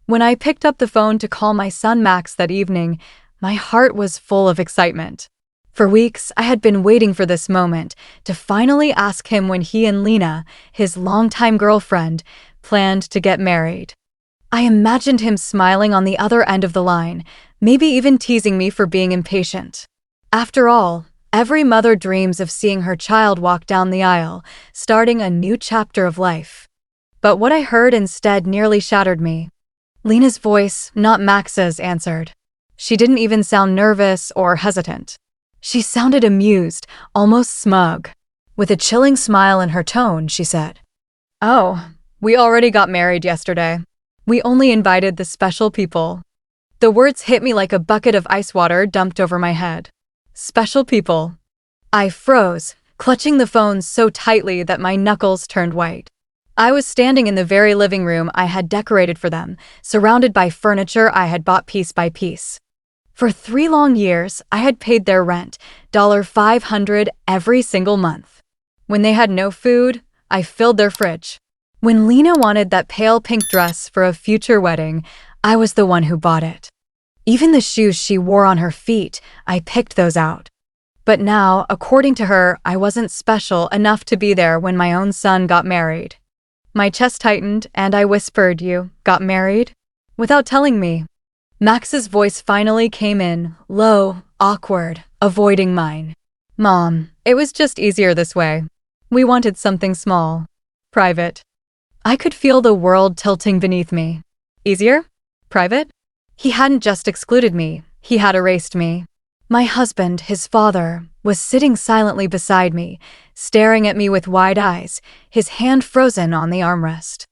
When I picked up the phone to call my son Max that evening, my heart was full of excitement. For weeks, I had been waiting for this moment to finally ask him when he and Lena, his longtime girlfriend, planned to get married. I imagined him smiling on the other end of the line, maybe even teasing me for being impatient. After all, every mother dreams of seeing her child walk down the aisle, starting a new chapter of life. But what I heard instead nearly shattered me. Lena's voice, not Max's, answered. She didn't even sound nervous or hesitant. She sounded amused, almost smug. With a chilling smile in her tone, she said, "Oh, we already got married yesterday. We only invited the special people." The words hit me like a bucket of ice water dumped over my head. Special people. I froze, clutching the phone so tightly that my knuckles turned white. I was standing in the very living room I had decorated for them, surrounded by furniture I had bought piece by piece. For 3 long years, I had paid their rent, $500 every single month. When they had no food, I filled their fridge. When Lena wanted that pale pink dress for a future wedding, I was the one who bought it. Even the shoes she wore on her feet, I picked those out. But now, according to her, I wasn't special enough to be there when my own son got married. My chest tightened, and I whispered, "You got married?" Without telling me. Max's voice finally came in, low, awkward, avoiding mine. "Mom, it was just easier this way. We wanted something small. Private." I could feel the world tilting beneath me. Easier? Private? He hadn't just excluded me, he had erased me. My husband, his father, was sitting silently beside me, staring at me with wide eyes, his hand frozen on the armrest.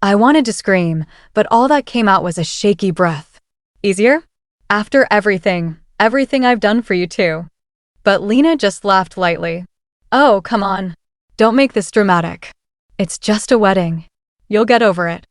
I wanted to scream, but all that came out was a shaky breath. "Easier? After everything I've done for you too." But Lena just laughed lightly. "Oh, come on. Don't make this dramatic. It's just a wedding. You'll get over it."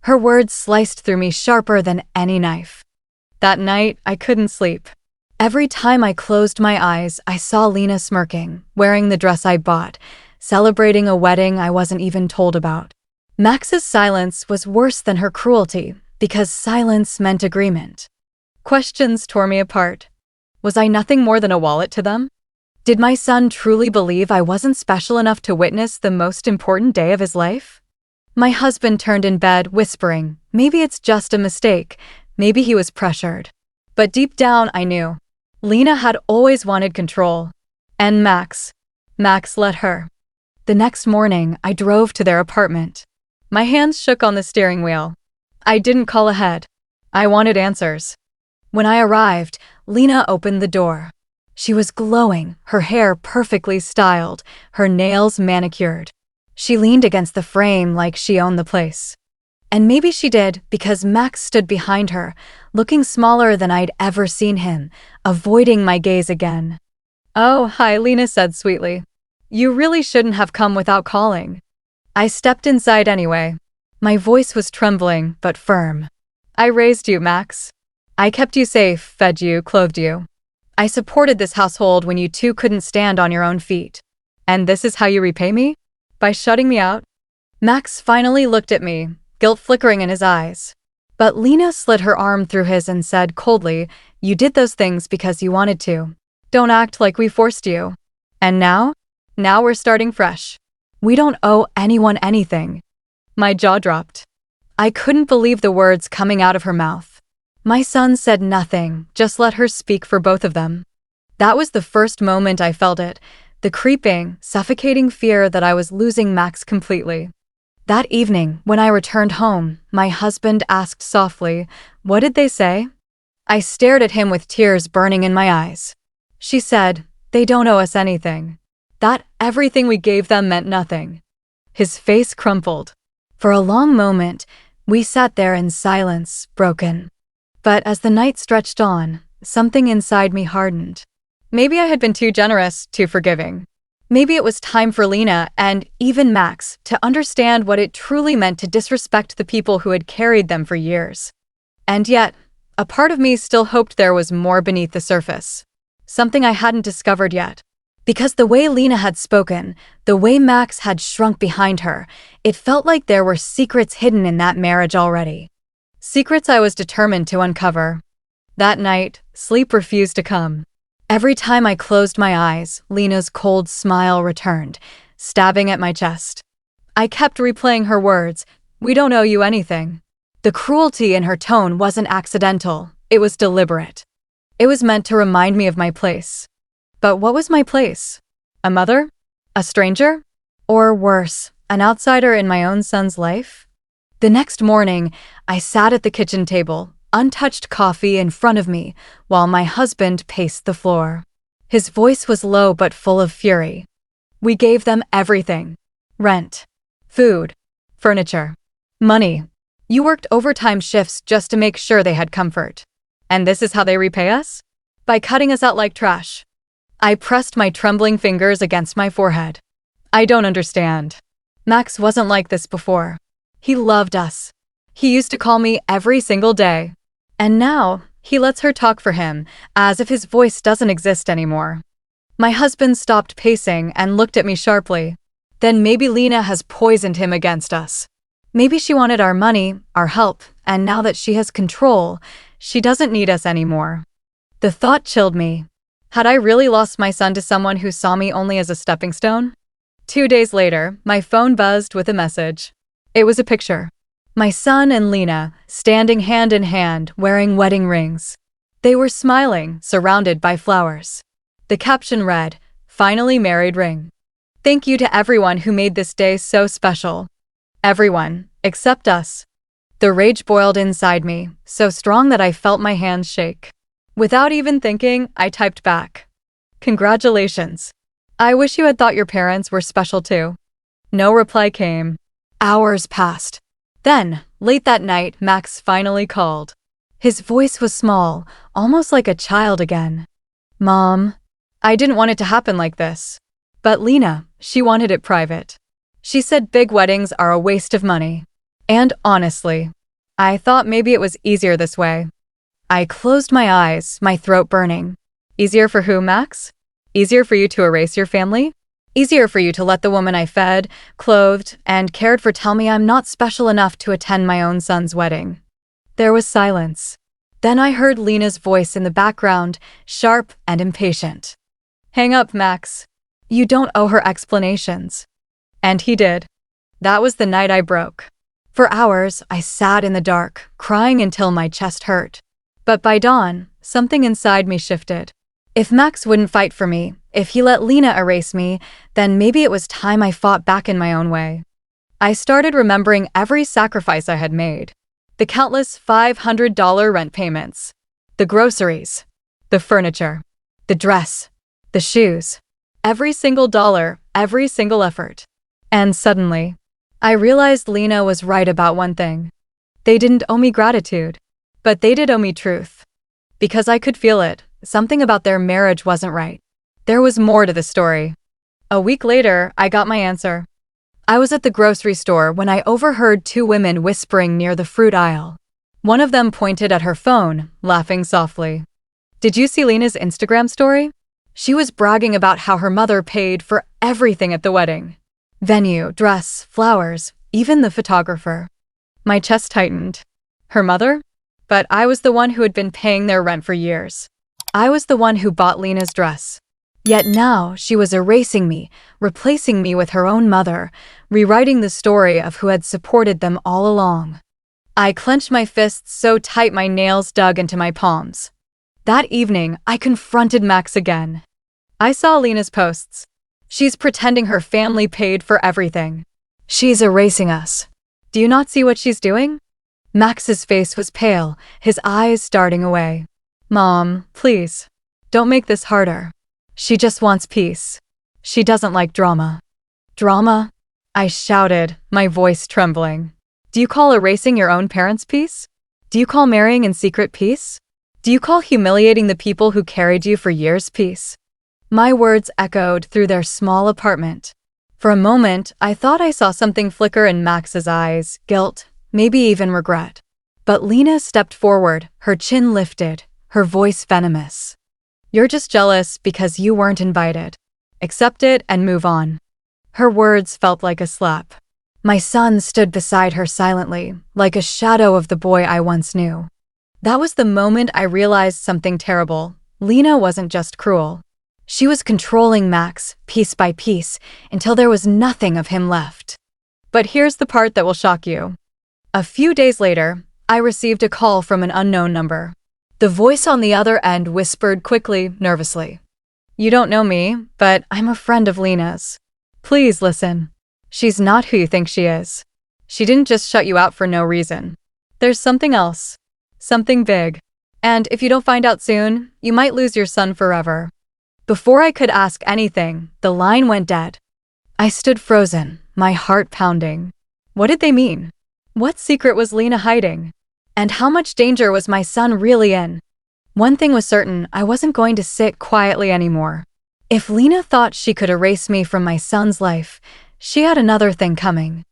Her words sliced through me sharper than any knife. That night, I couldn't sleep. Every time I closed my eyes, I saw Lena smirking, wearing the dress I bought, celebrating a wedding I wasn't even told about. Max's silence was worse than her cruelty, because silence meant agreement. Questions tore me apart. Was I nothing more than a wallet to them? Did my son truly believe I wasn't special enough to witness the most important day of his life? My husband turned in bed, whispering, maybe it's just a mistake, maybe he was pressured. But deep down, I knew. Lena had always wanted control. And Max let her. The next morning, I drove to their apartment. My hands shook on the steering wheel. I didn't call ahead. I wanted answers. When I arrived, Lena opened the door. She was glowing, her hair perfectly styled, her nails manicured. She leaned against the frame like she owned the place. And maybe she did because Max stood behind her, looking smaller than I'd ever seen him, avoiding my gaze again. "Oh, hi," Lena said sweetly. "You really shouldn't have come without calling." I stepped inside anyway. My voice was trembling, but firm. "I raised you, Max. I kept you safe, fed you, clothed you. I supported this household when you two couldn't stand on your own feet. And this is how you repay me? By shutting me out?" Max finally looked at me, guilt flickering in his eyes. But Lena slid her arm through his and said coldly, "You did those things because you wanted to. Don't act like we forced you. And now we're starting fresh. We don't owe anyone anything." My jaw dropped. I couldn't believe the words coming out of her mouth. My son said nothing, just let her speak for both of them. That was the first moment I felt it, the creeping, suffocating fear that I was losing Max completely. That evening, when I returned home, my husband asked softly, "What did they say?" I stared at him with tears burning in my eyes. She said, "They don't owe us anything. That everything we gave them meant nothing." His face crumpled. For a long moment, we sat there in silence, broken. But as the night stretched on, something inside me hardened. Maybe I had been too generous, too forgiving. Maybe it was time for Lena, and even Max, to understand what it truly meant to disrespect the people who had carried them for years. And yet, a part of me still hoped there was more beneath the surface. Something I hadn't discovered yet. Because the way Lena had spoken, the way Max had shrunk behind her, it felt like there were secrets hidden in that marriage already. Secrets I was determined to uncover. That night, sleep refused to come. Every time I closed my eyes, Lena's cold smile returned, stabbing at my chest. I kept replaying her words, "We don't owe you anything." The cruelty in her tone wasn't accidental, it was deliberate. It was meant to remind me of my place. But what was my place? A mother? A stranger? Or worse, an outsider in my own son's life? The next morning, I sat at the kitchen table, untouched coffee in front of me, while my husband paced the floor. His voice was low but full of fury. We gave them everything. Rent, food, furniture, money. You worked overtime shifts just to make sure they had comfort. And this is how they repay us? By cutting us out like trash. I pressed my trembling fingers against my forehead. I don't understand. Max wasn't like this before. He loved us. He used to call me every single day. And now, he lets her talk for him, as if his voice doesn't exist anymore. My husband stopped pacing and looked at me sharply. Then maybe Lena has poisoned him against us. Maybe she wanted our money, our help, and now that she has control, she doesn't need us anymore. The thought chilled me. Had I really lost my son to someone who saw me only as a stepping stone? 2 days later, my phone buzzed with a message. It was a picture. My son and Lena, standing hand in hand, wearing wedding rings. They were smiling, surrounded by flowers. The caption read, "Finally married ring. Thank you to everyone who made this day so special." Everyone, except us. The rage boiled inside me, so strong that I felt my hands shake. Without even thinking, I typed back, "Congratulations. I wish you had thought your parents were special too." No reply came. Hours passed. Then, late that night, Max finally called. His voice was small, almost like a child again. "Mom, I didn't want it to happen like this. But Lena, she wanted it private. She said big weddings are a waste of money. And honestly, I thought maybe it was easier this way." I closed my eyes, my throat burning. Easier for who, Max? Easier for you to erase your family? Easier for you to let the woman I fed, clothed, and cared for tell me I'm not special enough to attend my own son's wedding? There was silence. Then I heard Lena's voice in the background, sharp and impatient. "Hang up, Max. You don't owe her explanations." And he did. That was the night I broke. For hours, I sat in the dark, crying until my chest hurt. But by dawn, something inside me shifted. If Max wouldn't fight for me, if he let Lena erase me, then maybe it was time I fought back in my own way. I started remembering every sacrifice I had made. The countless $500 rent payments. The groceries. The furniture. The dress. The shoes. Every single dollar, every single effort. And suddenly, I realized Lena was right about one thing. They didn't owe me gratitude. But they did owe me truth. Because I could feel it, something about their marriage wasn't right. There was more to the story. A week later, I got my answer. I was at the grocery store when I overheard 2 women whispering near the fruit aisle. One of them pointed at her phone, laughing softly. "Did you see Lena's Instagram story? She was bragging about how her mother paid for everything at the wedding. Venue, dress, flowers, even the photographer." My chest tightened. Her mother? But I was the one who had been paying their rent for years. I was the one who bought Lena's dress. Yet now she was erasing me, replacing me with her own mother, rewriting the story of who had supported them all along. I clenched my fists so tight my nails dug into my palms. That evening, I confronted Max again. I saw Lena's posts. She's pretending her family paid for everything. She's erasing us. Do you not see what she's doing? Max's face was pale, his eyes darting away. "Mom, please, don't make this harder. She just wants peace. She doesn't like drama." "Drama?" I shouted, my voice trembling. "Do you call erasing your own parents' peace? Do you call marrying in secret peace? Do you call humiliating the people who carried you for years peace?" My words echoed through their small apartment. For a moment, I thought I saw something flicker in Max's eyes, guilt, maybe even regret. But Lena stepped forward, her chin lifted, her voice venomous. "You're just jealous because you weren't invited. Accept it and move on." Her words felt like a slap. My son stood beside her silently, like a shadow of the boy I once knew. That was the moment I realized something terrible. Lena wasn't just cruel. She was controlling Max, piece by piece, until there was nothing of him left. But here's the part that will shock you. A few days later, I received a call from an unknown number. The voice on the other end whispered quickly, nervously. "You don't know me, but I'm a friend of Lena's. Please listen. She's not who you think she is. She didn't just shut you out for no reason. There's something else. Something big. And if you don't find out soon, you might lose your son forever." Before I could ask anything, the line went dead. I stood frozen, my heart pounding. What did they mean? What secret was Lena hiding? And how much danger was my son really in? One thing was certain, I wasn't going to sit quietly anymore. If Lena thought she could erase me from my son's life, she had another thing coming.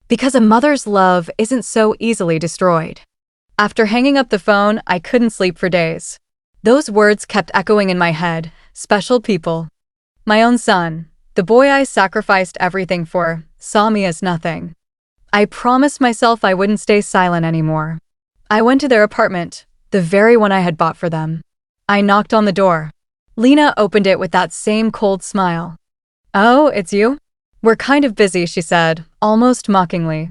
Because a mother's love isn't so easily destroyed. After hanging up the phone, I couldn't sleep for days. Those words kept echoing in my head. Special people. My own son, the boy I sacrificed everything for, saw me as nothing. I promised myself I wouldn't stay silent anymore. I went to their apartment, the very one I had bought for them. I knocked on the door. Lena opened it with that same cold smile. "Oh, it's you? We're kind of busy," she said, almost mockingly.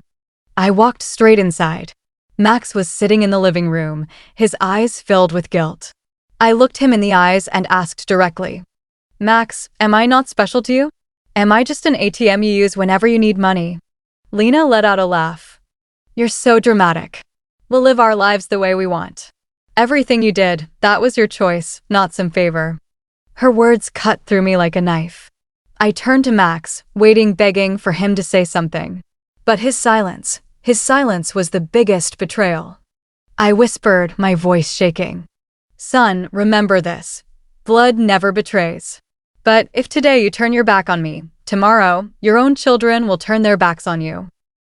I walked straight inside. Max was sitting in the living room, his eyes filled with guilt. I looked him in the eyes and asked directly, "Max, am I not special to you? Am I just an ATM you use whenever you need money?" Lena let out a laugh. "You're so dramatic. We'll live our lives the way we want. Everything you did, that was your choice, not some favor." Her words cut through me like a knife. I turned to Max, begging for him to say something. But his silence was the biggest betrayal. I whispered, my voice shaking. "Son, remember this. Blood never betrays. But if today you turn your back on me, tomorrow, your own children will turn their backs on you."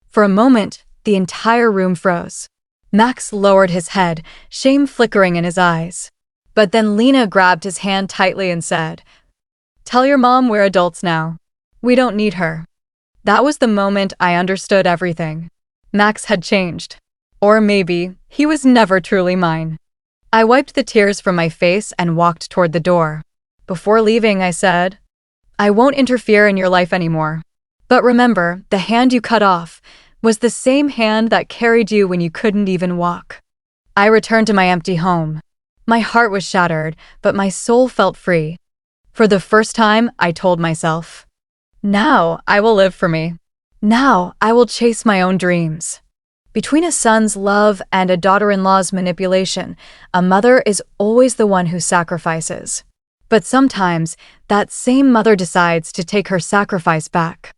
For a moment, the entire room froze. Max lowered his head, shame flickering in his eyes. But then Lena grabbed his hand tightly and said, "Tell your mom we're adults now. We don't need her." That was the moment I understood everything. Max had changed. Or maybe, he was never truly mine. I wiped the tears from my face and walked toward the door. Before leaving, I said, "I won't interfere in your life anymore. But remember, the hand you cut off was the same hand that carried you when you couldn't even walk." I returned to my empty home. My heart was shattered, but my soul felt free. For the first time, I told myself, now I will live for me. Now I will chase my own dreams. Between a son's love and a daughter-in-law's manipulation, a mother is always the one who sacrifices. But sometimes, that same mother decides to take her sacrifice back.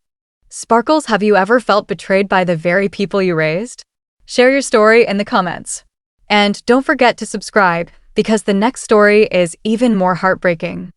Sparkles, have you ever felt betrayed by the very people you raised? Share your story in the comments. And don't forget to subscribe, because the next story is even more heartbreaking.